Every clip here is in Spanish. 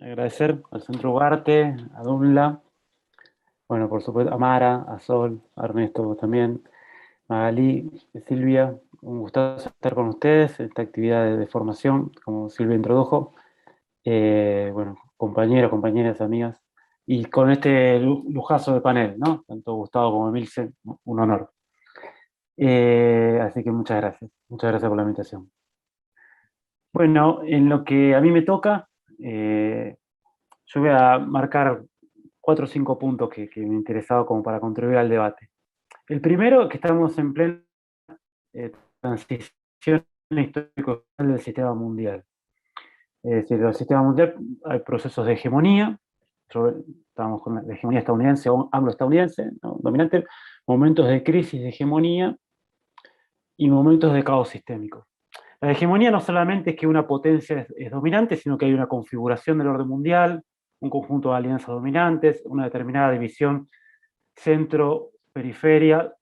agradecer al Centro Ugarte, a Dunla, bueno, por supuesto, a Mara, a Sol, a Ernesto vos también, Magalí, Silvia, un gustazo estar con ustedes en esta actividad de formación, como Silvia introdujo. Bueno, compañeros, compañeras, amigas, y con este lujazo de panel, ¿no? Tanto Gustavo como Emilce, un honor. Así que muchas gracias por la invitación. Bueno, en lo que a mí me toca, yo voy a marcar 4 o 5 puntos que me interesaba como para contribuir al debate. El primero, que estamos en plena transición histórica del sistema mundial. Es decir, el sistema mundial hay procesos de hegemonía, estamos con la hegemonía estadounidense o anglo-estadounidense, ¿no? Dominante, momentos de crisis de hegemonía y momentos de caos sistémico. La hegemonía no solamente es que una potencia es dominante, sino que hay una configuración del orden mundial, un conjunto de alianzas dominantes, una determinada división centro-periferia,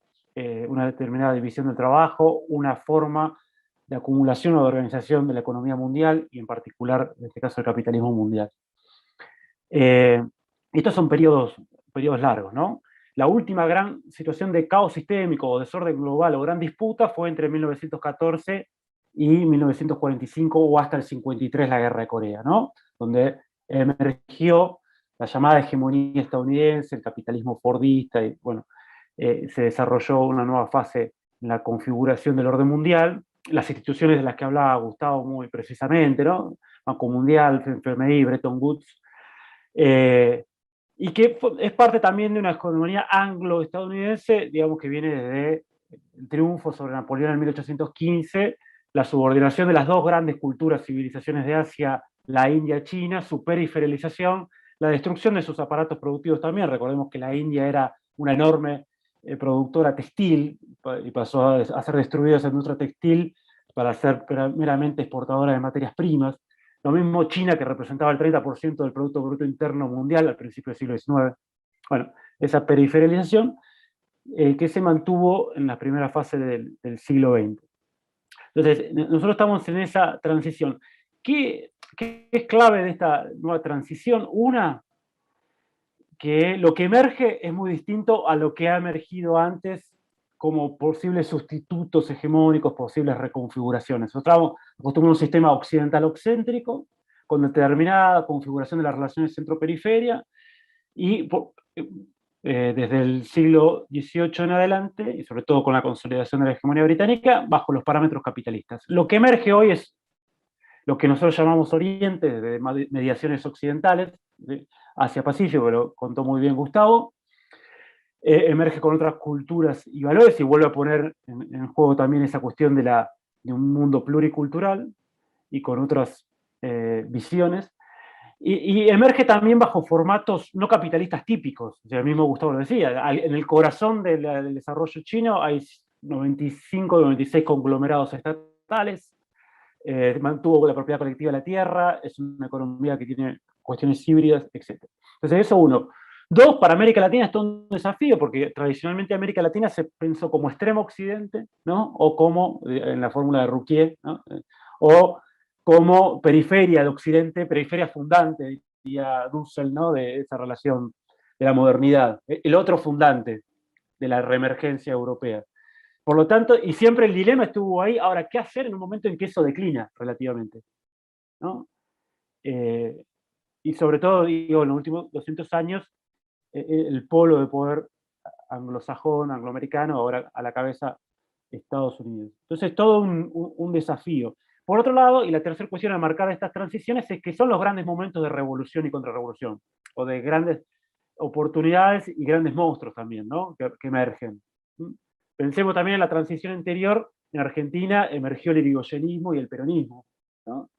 una determinada división del trabajo, una forma de acumulación o de organización de la economía mundial y en particular, en este caso, el capitalismo mundial. Estos son periodos largos, ¿no? La última gran situación de caos sistémico o desorden global o gran disputa fue entre 1914 y 1945 o hasta el 53, la Guerra de Corea, ¿no? Donde emergió la llamada hegemonía estadounidense, el capitalismo fordista, y bueno, se desarrolló una nueva fase en la configuración del orden mundial, las instituciones de las que hablaba Gustavo muy precisamente, ¿no? Banco Mundial, FMI, Bretton Woods, y que es parte también de una hegemonía anglo-estadounidense, digamos que viene desde el triunfo sobre Napoleón en 1815, la subordinación de las dos grandes culturas, civilizaciones de Asia, la India y China, su periferización, la destrucción de sus aparatos productivos también. Recordemos que la India era una enorme productora textil y pasó a ser destruida esa industria textil para ser meramente exportadora de materias primas. Lo mismo China, que representaba el 30% del Producto Bruto Interno Mundial al principio del siglo XIX. Bueno, esa periferización que se mantuvo en la primera fase del siglo XX. Entonces, nosotros estamos en esa transición. ¿Qué es clave de esta nueva transición? Una, que lo que emerge es muy distinto a lo que ha emergido antes como posibles sustitutos hegemónicos, posibles reconfiguraciones. Nosotros estamos acostumbrados a un sistema occidental-excéntrico, con determinada configuración de las relaciones centro-periferia, y desde el siglo XVIII en adelante, y sobre todo con la consolidación de la hegemonía británica, bajo los parámetros capitalistas. Lo que emerge hoy es lo que nosotros llamamos Oriente, de mediaciones occidentales, de Asia-Pacífico, que lo contó muy bien Gustavo, emerge con otras culturas y valores y vuelve a poner en juego también esa cuestión de un mundo pluricultural y con otras visiones. Y emerge también bajo formatos no capitalistas típicos. O sea, el mismo Gustavo lo decía, en el corazón del desarrollo chino hay 95, 96 conglomerados estatales, mantuvo la propiedad colectiva de la tierra, es una economía que tiene cuestiones híbridas, etc. Entonces, eso uno. Dos, para América Latina es todo un desafío, porque tradicionalmente América Latina se pensó como extremo occidente, ¿no? O como, en la fórmula de Rouquier, ¿no? O como periferia de occidente, periferia fundante, diría Dussel, ¿no? De esa relación de la modernidad. El otro fundante de la reemergencia europea. Por lo tanto, y siempre el dilema estuvo ahí, ahora, ¿qué hacer en un momento en que eso declina relativamente? ¿No? Eh, y sobre todo, digo, en los últimos 200 años, el polo de poder anglosajón, angloamericano, ahora a la cabeza Estados Unidos. Entonces, todo un desafío. Por otro lado, y la tercera cuestión al marcar estas transiciones es que son los grandes momentos de revolución y contrarrevolución, o de grandes oportunidades y grandes monstruos también, ¿no? Que emergen. Pensemos también en la transición anterior, en Argentina emergió el irigoyenismo y el peronismo, ¿no?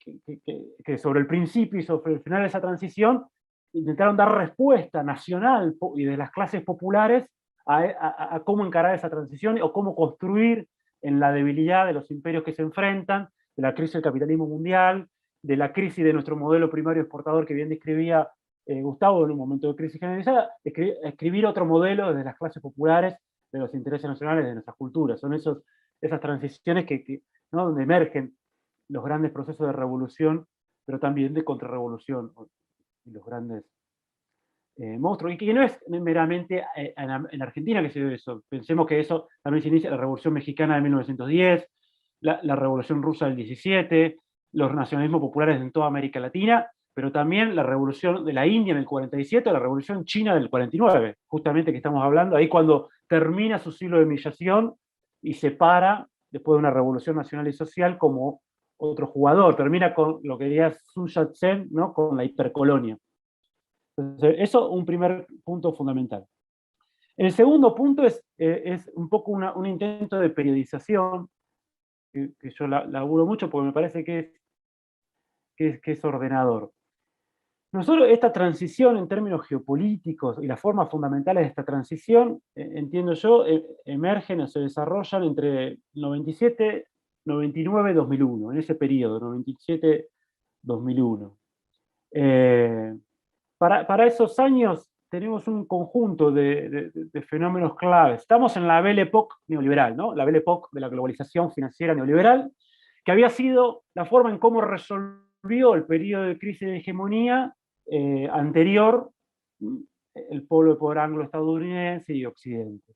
Que sobre el principio y sobre el final de esa transición intentaron dar respuesta nacional y de las clases populares a cómo encarar esa transición o cómo construir en la debilidad de los imperios que se enfrentan, de la crisis del capitalismo mundial, de la crisis de nuestro modelo primario exportador que bien describía Gustavo en un momento de crisis generalizada, escribir otro modelo desde las clases populares, de los intereses nacionales, de nuestras culturas. Son esas transiciones ¿no? donde emergen los grandes procesos de revolución pero también de contrarrevolución, y los grandes monstruos, y que no es meramente en Argentina que se dio eso. Pensemos que eso también se inicia la Revolución Mexicana de 1910, la Revolución Rusa del 17, los nacionalismos populares en toda América Latina, pero también la Revolución de la India en el 47, o la Revolución China del 49, justamente que estamos hablando, ahí cuando termina su siglo de humillación y se para, después de una revolución nacional y social, como otro jugador, termina con lo que diría Sun Yat-sen, ¿no? Con la hipercolonia. Entonces, eso es un primer punto fundamental. El segundo punto es un poco un intento de periodización, que yo laburo mucho porque me parece que es ordenador. Nosotros, esta transición en términos geopolíticos y las formas fundamentales de esta transición, entiendo yo, emergen o se desarrollan entre 97, 99, 2001, en ese periodo, 97, 2001. Para esos años tenemos un conjunto de fenómenos claves. Estamos en la Belle Époque neoliberal, ¿no? La Belle Époque de la globalización financiera neoliberal, que había sido la forma en cómo resolvió el periodo de crisis de hegemonía anterior el polo de poder anglo-estadounidense y Occidente.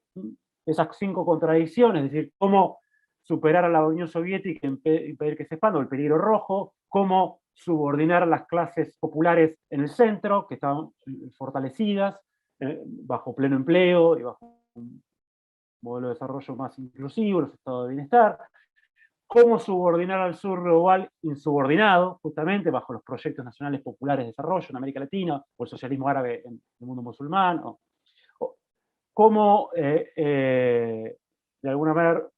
Esas 5 contradicciones, es decir, cómo superar a la Unión Soviética y impedir que se expanda, el peligro rojo, cómo subordinar a las clases populares en el centro, que estaban fortalecidas, bajo pleno empleo y bajo un modelo de desarrollo más inclusivo, los estados de bienestar, cómo subordinar al sur global insubordinado, justamente bajo los proyectos nacionales populares de desarrollo en América Latina, o el socialismo árabe en el mundo musulmán, o cómo de alguna manera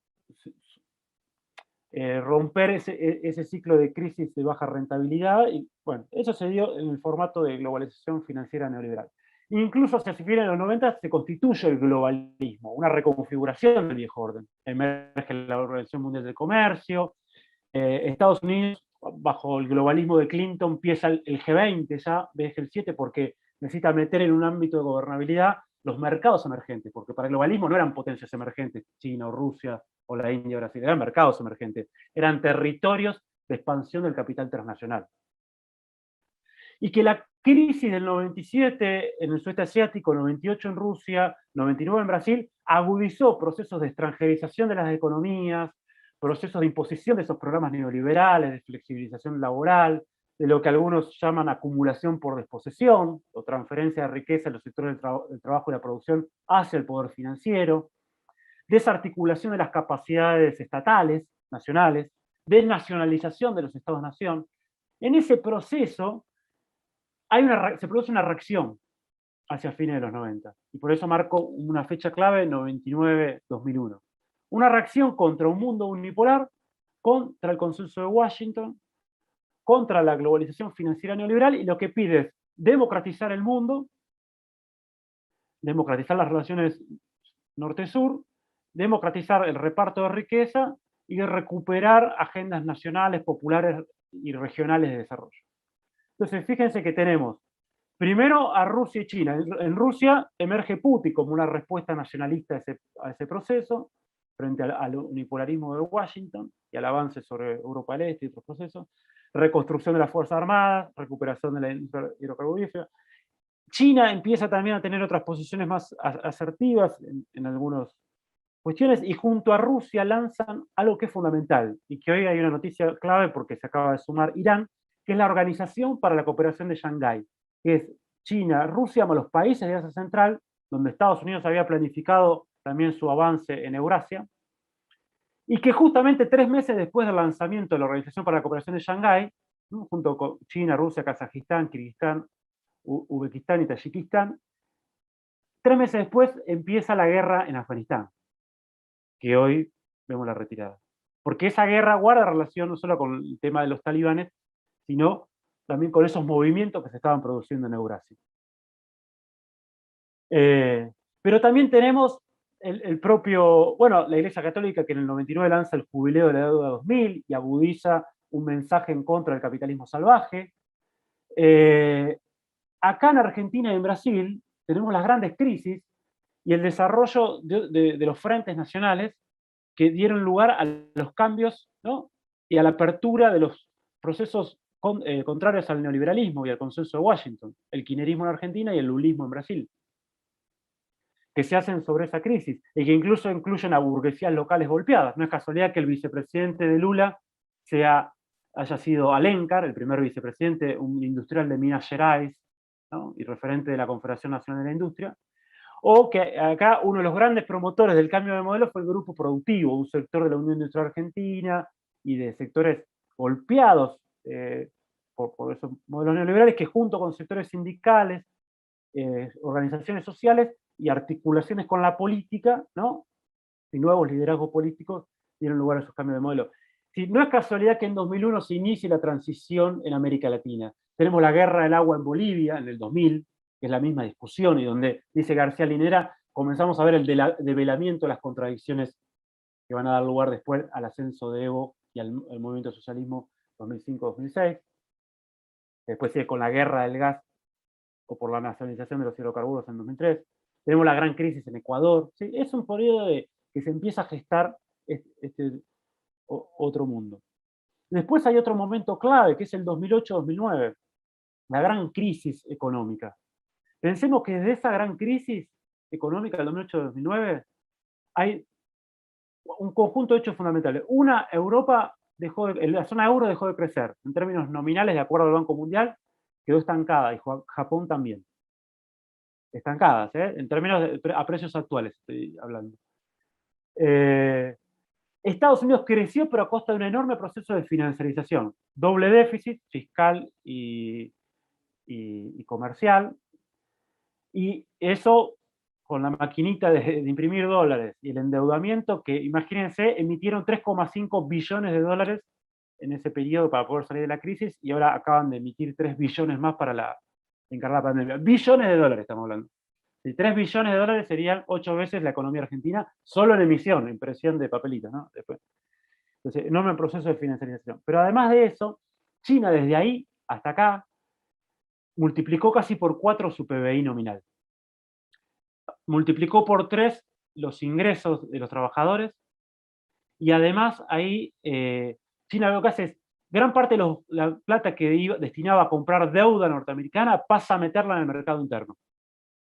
romper ese ciclo de crisis de baja rentabilidad, y bueno, eso se dio en el formato de globalización financiera neoliberal. Incluso hacia finales de los 90 se constituye el globalismo, una reconfiguración del viejo orden. Emerge la Organización Mundial del Comercio, Estados Unidos, bajo el globalismo de Clinton, empieza el G20 ya, de el 7, porque necesita meter en un ámbito de gobernabilidad los mercados emergentes, porque para el globalismo no eran potencias emergentes, China o Rusia o la India o Brasil, eran mercados emergentes, eran territorios de expansión del capital transnacional. Y que la crisis del 97 en el sudeste asiático, 98 en Rusia, 99 en Brasil, agudizó procesos de extranjerización de las economías, procesos de imposición de esos programas neoliberales, de flexibilización laboral, de lo que algunos llaman acumulación por desposesión, o transferencia de riqueza en los sectores del trabajo y la producción hacia el poder financiero, desarticulación de las capacidades estatales, nacionales, desnacionalización de los estados-nación. En ese proceso se produce una reacción hacia fines de los 90, y por eso marco una fecha clave, 99-2001. Una reacción contra un mundo unipolar, contra el consenso de Washington, contra la globalización financiera neoliberal, y lo que pide es democratizar el mundo, democratizar las relaciones norte-sur, democratizar el reparto de riqueza y recuperar agendas nacionales, populares y regionales de desarrollo. Entonces, fíjense que tenemos primero a Rusia y China. En Rusia emerge Putin como una respuesta nacionalista a ese proceso, frente al unipolarismo de Washington y al avance sobre Europa del Este y otros procesos. Reconstrucción de las Fuerzas Armadas, recuperación de la industria hidrocarburífera. China empieza también a tener otras posiciones más asertivas en algunas cuestiones, y junto a Rusia lanzan algo que es fundamental, y que hoy hay una noticia clave porque se acaba de sumar Irán, que es la Organización para la Cooperación de Shanghái, que es China, Rusia, más los países de Asia Central, donde Estados Unidos había planificado también su avance en Eurasia, y que justamente 3 meses después del lanzamiento de la Organización para la Cooperación de Shanghái, ¿no?, junto con China, Rusia, Kazajistán, Kirguistán, Uzbekistán y Tayikistán, 3 meses después empieza la guerra en Afganistán, que hoy vemos la retirada. Porque esa guerra guarda relación no solo con el tema de los talibanes, sino también con esos movimientos que se estaban produciendo en Eurasia. Pero también tenemos el propio, bueno, la Iglesia Católica, que en el 99 lanza el Jubileo de la Deuda 2000 y agudiza un mensaje en contra del capitalismo salvaje. Acá en Argentina y en Brasil tenemos las grandes crisis y el desarrollo de los frentes nacionales que dieron lugar a los cambios, ¿no?, y a la apertura de los procesos contrarios al neoliberalismo y al consenso de Washington, el kirchnerismo en Argentina y el lulismo en Brasil, que se hacen sobre esa crisis y que incluso incluyen a burguesías locales golpeadas. No es casualidad que el vicepresidente de Lula haya sido Alencar, el primer vicepresidente, un industrial de Minas Gerais, ¿no? Y referente de la Confederación Nacional de la Industria, o que acá uno de los grandes promotores del cambio de modelo fue el grupo productivo, un sector de la Unión Industrial Argentina y de sectores golpeados por esos modelos neoliberales que junto con sectores sindicales, organizaciones sociales y articulaciones con la política, ¿no? Y nuevos liderazgos políticos dieron lugar a esos cambios de modelo. Si, no es casualidad que en 2001 se inicie la transición en América Latina. Tenemos la guerra del agua en Bolivia en el 2000, que es la misma discusión, y donde, dice García Linera, comenzamos a ver el develamiento de las contradicciones que van a dar lugar después al ascenso de Evo y al movimiento socialismo 2005-2006. Después sigue con la guerra del gas o por la nacionalización de los hidrocarburos en 2003. Tenemos la gran crisis en Ecuador. ¿Sí? Es un periodo que se empieza a gestar otro mundo. Después hay otro momento clave, que es el 2008-2009, la gran crisis económica. Pensemos que desde esa gran crisis económica del 2008-2009 hay un conjunto de hechos fundamentales. Una, Europa la zona euro dejó de crecer, en términos nominales, de acuerdo al Banco Mundial, quedó estancada, y Japón también. Estancadas, en términos a precios actuales estoy hablando. Estados Unidos creció, pero a costa de un enorme proceso de financiarización. Doble déficit fiscal y comercial. Y eso, con la maquinita de imprimir dólares y el endeudamiento, que imagínense, emitieron 3,5 billones de dólares en ese periodo para poder salir de la crisis, y ahora acaban de emitir 3 billones más para encarar la pandemia. Billones de dólares estamos hablando. 3 billones de dólares serían 8 veces la economía argentina, solo en emisión, impresión de papelitos, ¿no? Después. Entonces, enorme proceso de financiarización. Pero además de eso, China desde ahí hasta acá multiplicó casi por 4 su PBI nominal. Multiplicó por 3 los ingresos de los trabajadores, y además ahí China lo que hace es, gran parte de la plata que destinaba a comprar deuda norteamericana pasa a meterla en el mercado interno.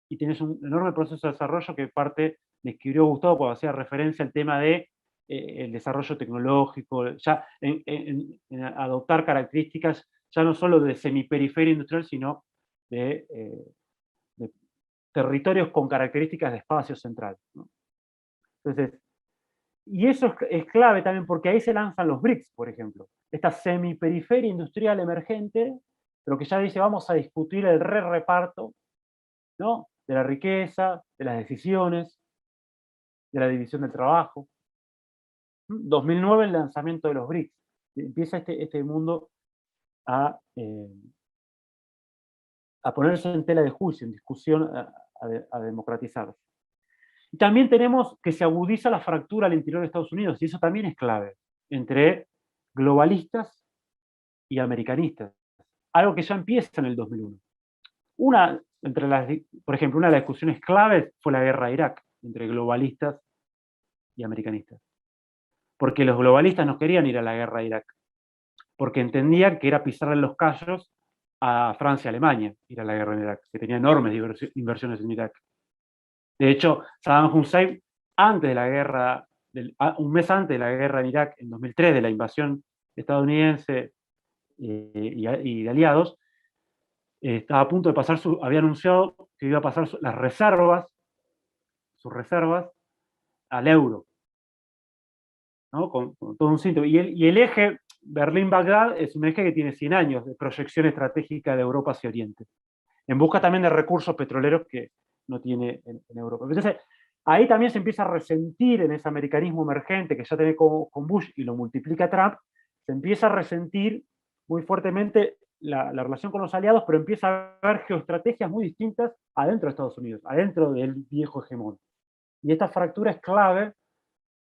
Y tienes un enorme proceso de desarrollo que parte describió Gustavo cuando hacía referencia al tema de el desarrollo tecnológico, ya en adoptar características ya no solo de semiperiferia industrial, sino de territorios con características de espacio central, ¿no? Entonces, y eso es clave también porque ahí se lanzan los BRICS, por ejemplo, esta semiperiferia industrial emergente, pero que ya dice vamos a discutir el reparto, ¿no? De la riqueza, de las decisiones, de la división del trabajo. 2009 el lanzamiento de los BRICS. Empieza este mundo a ponerse en tela de juicio, en discusión, a democratizarse. Y también tenemos que se agudiza la fractura al interior de Estados Unidos, y eso también es clave, entre globalistas y americanistas. Algo que ya empieza en el 2001. Por ejemplo, una de las discusiones claves fue la guerra de Irak, entre globalistas y americanistas. Porque los globalistas no querían ir a la guerra de Irak, porque entendían que era pisarle los callos a Francia y Alemania ir a la guerra en Irak, que tenía enormes inversiones en Irak. De hecho, Saddam Hussein, antes de la guerra, un mes antes de la guerra en Irak, en 2003, de la invasión estadounidense y de aliados, estaba a punto de pasar había anunciado que iba a pasar sus reservas al euro, ¿no? Con todo un síntoma. Y el eje Berlín-Bagdad es un eje que tiene 100 años de proyección estratégica de Europa hacia Oriente, en busca también de recursos petroleros que no tiene en Europa. Entonces, ahí también se empieza a resentir en ese americanismo emergente que ya tiene con Bush y lo multiplica Trump, se empieza a resentir muy fuertemente la relación con los aliados, pero empieza a haber geoestrategias muy distintas adentro de Estados Unidos, adentro del viejo hegemón. Y esta fractura es clave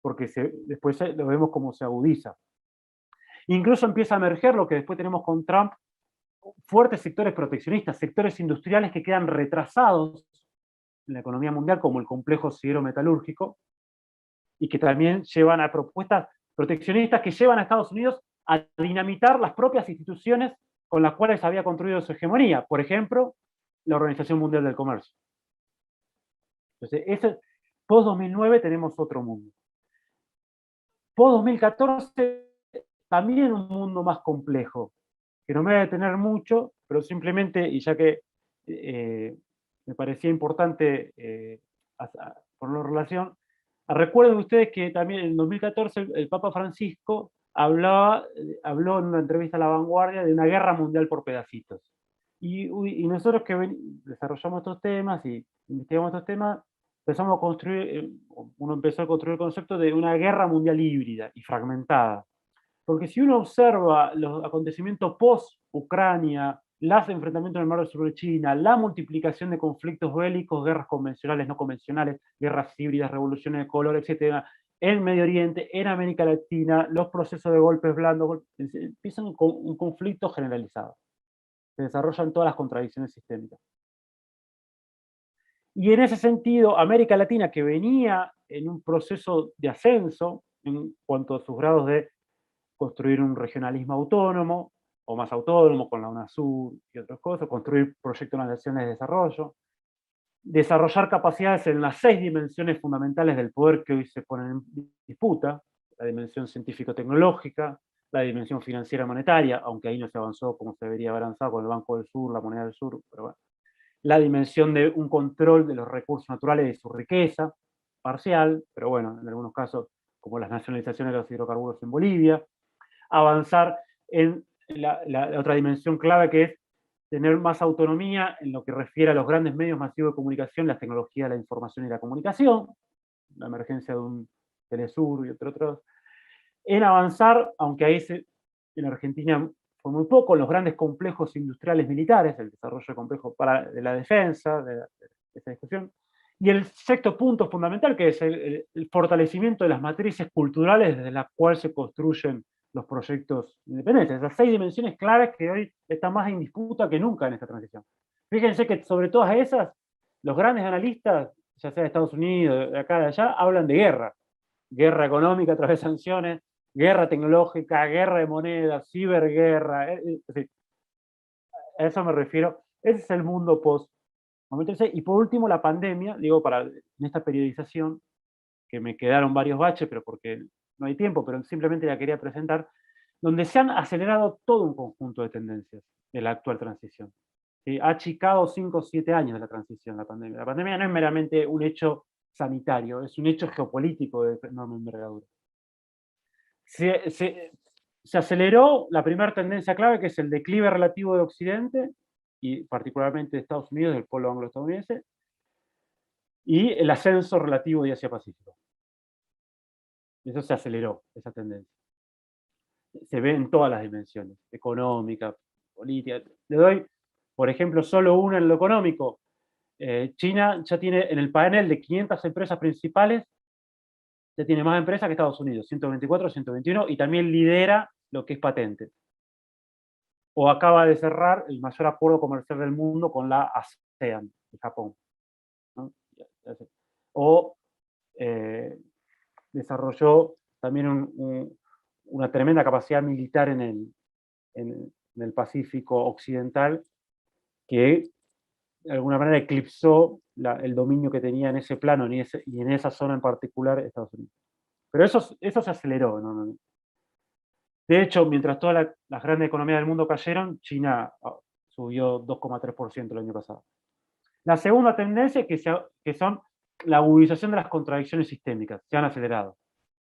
porque después lo vemos cómo se agudiza. Incluso empieza a emerger lo que después tenemos con Trump, fuertes sectores proteccionistas, sectores industriales que quedan retrasados en la economía mundial, como el complejo siderometalúrgico, y que también llevan a propuestas proteccionistas que llevan a Estados Unidos a dinamitar las propias instituciones con las cuales había construido su hegemonía. Por ejemplo, la Organización Mundial del Comercio. Entonces, post-2009 tenemos otro mundo. Post-2014, también un mundo más complejo, que no me voy a detener mucho, pero simplemente, y ya que me parecía importante ponerlo en relación, recuerden ustedes que también en 2014 el Papa Francisco habló en una entrevista a La Vanguardia de una guerra mundial por pedacitos. Y nosotros que desarrollamos estos temas y investigamos estos temas, empezamos a construir, uno empezó a construir el concepto de una guerra mundial híbrida y fragmentada. Porque si uno observa los acontecimientos post-Ucrania, los enfrentamientos en el Mar del Sur de China, la multiplicación de conflictos bélicos, guerras convencionales, no convencionales, guerras híbridas, revoluciones de color, etc., en Medio Oriente, en América Latina, los procesos de golpes blandos, empiezan con un conflicto generalizado. Se desarrollan todas las contradicciones sistémicas. Y en ese sentido, América Latina, que venía en un proceso de ascenso en cuanto a sus grados de construir un regionalismo autónomo, o más autónomo, con la UNASUR y otras cosas, construir proyectos nacionales de desarrollo, desarrollar capacidades en las 6 dimensiones fundamentales del poder que hoy se ponen en disputa, la dimensión científico-tecnológica, la dimensión financiera monetaria, aunque ahí no se avanzó como se debería haber avanzado con el Banco del Sur, la moneda del Sur, pero bueno, la dimensión de un control de los recursos naturales y de su riqueza, parcial, pero bueno, en algunos casos, como las nacionalizaciones de los hidrocarburos en Bolivia, avanzar en la otra dimensión clave, que es tener más autonomía en lo que refiere a los grandes medios masivos de comunicación, las tecnologías de la información y la comunicación, la emergencia de un Telesur y otros, en avanzar, aunque ahí en Argentina fue muy poco, los grandes complejos industriales militares, el desarrollo de complejos de la defensa, de esa discusión. Y el sexto punto fundamental, que es el fortalecimiento de las matrices culturales desde las cuales se construyen los proyectos independientes. Esas 6 dimensiones claves que hoy están más en disputa que nunca en esta transición. Fíjense que sobre todas esas, los grandes analistas, ya sea de Estados Unidos, de acá, de allá, hablan de guerra. Guerra económica a través de sanciones, guerra tecnológica, guerra de monedas, ciberguerra. Es decir, a eso me refiero. Ese es el mundo post. Y por último, la pandemia, digo, en esta periodización, que me quedaron varios baches, pero porque no hay tiempo, pero simplemente la quería presentar, donde se han acelerado todo un conjunto de tendencias de la actual transición. ¿Sí? Ha achicado 5 o 7 años de la transición, la pandemia. La pandemia no es meramente un hecho sanitario, es un hecho geopolítico de enorme envergadura. Se aceleró la primera tendencia clave, que es el declive relativo de Occidente, y particularmente de Estados Unidos, del polo anglo-estadounidense, y el ascenso relativo de Asia-Pacífico. Eso se aceleró, esa tendencia. Se ve en todas las dimensiones, económica, política. Le doy, por ejemplo, solo una en lo económico. China ya tiene, en el panel de 500 empresas principales, ya tiene más empresas que Estados Unidos, 124, 121, y también lidera lo que es patente. O acaba de cerrar el mayor acuerdo comercial del mundo con la ASEAN, de Japón, ¿no? O desarrolló también una tremenda capacidad militar en el Pacífico Occidental, que de alguna manera eclipsó el dominio que tenía en ese plano y en esa zona en particular Estados Unidos. Pero eso se aceleró, ¿no? De hecho, mientras todas las grandes economías del mundo cayeron, China subió 2,3% el año pasado. La segunda tendencia que son la agudización de las contradicciones sistémicas, se han acelerado.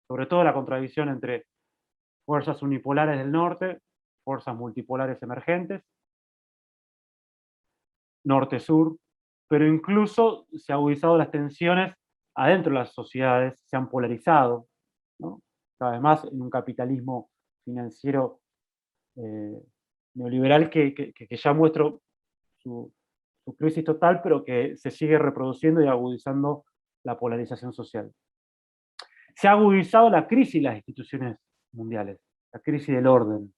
Sobre todo la contradicción entre fuerzas unipolares del norte, fuerzas multipolares emergentes, norte-sur, pero incluso se han agudizado las tensiones adentro de las sociedades, se han polarizado, ¿no? Cada vez más en un capitalismo financiero neoliberal que ya muestra su crisis total, pero que se sigue reproduciendo y agudizando la polarización social. Se ha agudizado la crisis de las instituciones mundiales, la crisis del orden,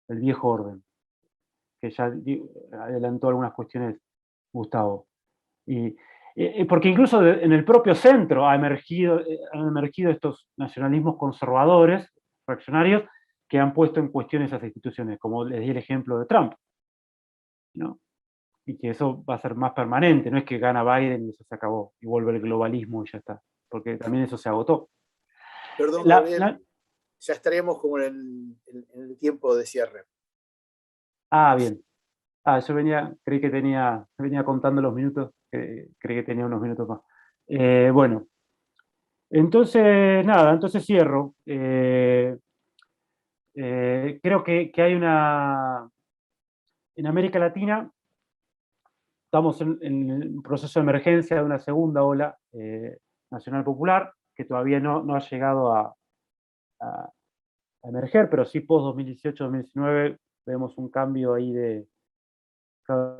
del viejo orden, que ya adelantó algunas cuestiones Gustavo. Porque incluso en el propio centro han emergido estos nacionalismos conservadores, reaccionarios, que han puesto en cuestión esas instituciones, como les di el ejemplo de Trump. ¿no? Y que eso va a ser más permanente, no es que gana Biden y eso se acabó, y vuelve el globalismo y ya está, porque también eso se agotó. Perdón, La, Gabriel, la, ya estaremos como en el tiempo de cierre. bien. Yo creí que venía contando los minutos, creí que tenía unos minutos más. Bueno, entonces, nada, entonces cierro. Creo que hay en América Latina, estamos en un proceso de emergencia de una segunda ola nacional popular, que todavía no ha llegado a emerger, pero sí post-2018-2019 vemos un cambio ahí de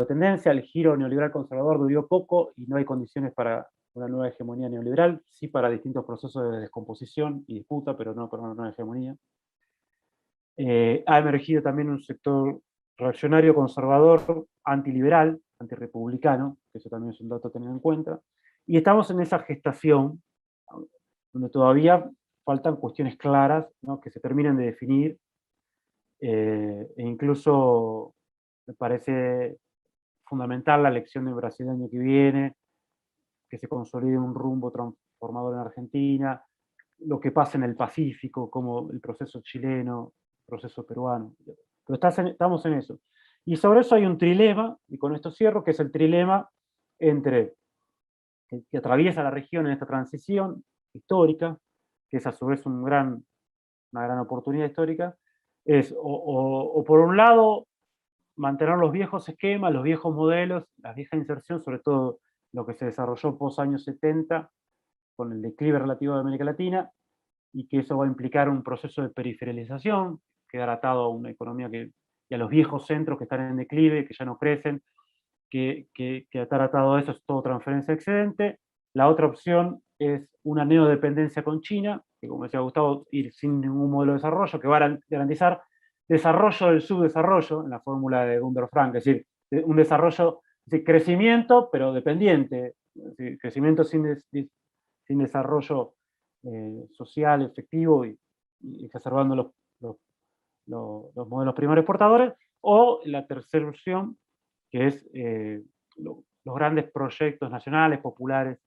tendencia. El giro neoliberal conservador duró poco y no hay condiciones para una nueva hegemonía neoliberal, sí para distintos procesos de descomposición y disputa, pero no para una nueva hegemonía. Ha emergido también un sector reaccionario conservador, antiliberal, antirrepublicano, que eso también es un dato a tener en cuenta, y estamos en esa gestación donde todavía faltan cuestiones claras, ¿no?, que se terminen de definir, e incluso me parece fundamental la elección de Brasil el año que viene, que se consolide un rumbo transformador en Argentina, lo que pasa en el Pacífico, como el proceso chileno, el proceso peruano. Pero estamos en eso. Y sobre eso hay un trilema, y con esto cierro, que es el trilema entre que atraviesa la región en esta transición histórica, que es a su vez una gran oportunidad histórica, es o por un lado mantener los viejos esquemas, los viejos modelos, la vieja inserción, sobre todo lo que se desarrolló post años 70, con el declive relativo de América Latina, y que eso va a implicar un proceso de periferización, quedar atado a una economía y a los viejos centros que están en declive, que ya no crecen, que estar atado a eso es todo transferencia excedente. La otra opción es una neodependencia con China, que como decía Gustavo, ir sin ningún modelo de desarrollo, que va a garantizar desarrollo del subdesarrollo, en la fórmula de Gunder Frank, es decir, un desarrollo, es decir, crecimiento, pero dependiente, es decir, crecimiento sin desarrollo social, efectivo y exacerbando los, los modelos primarios portadores, o la tercera opción, que es los grandes proyectos nacionales, populares,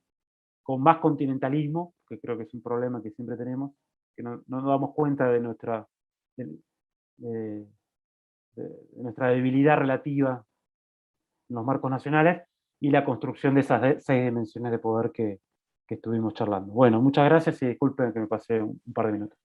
con más continentalismo, que creo que es un problema que siempre tenemos, que no nos damos cuenta de de, de, de nuestra debilidad relativa en los marcos nacionales, y la construcción de esas 6 dimensiones de poder que estuvimos charlando. Bueno, muchas gracias y disculpen que me pasé un par de minutos.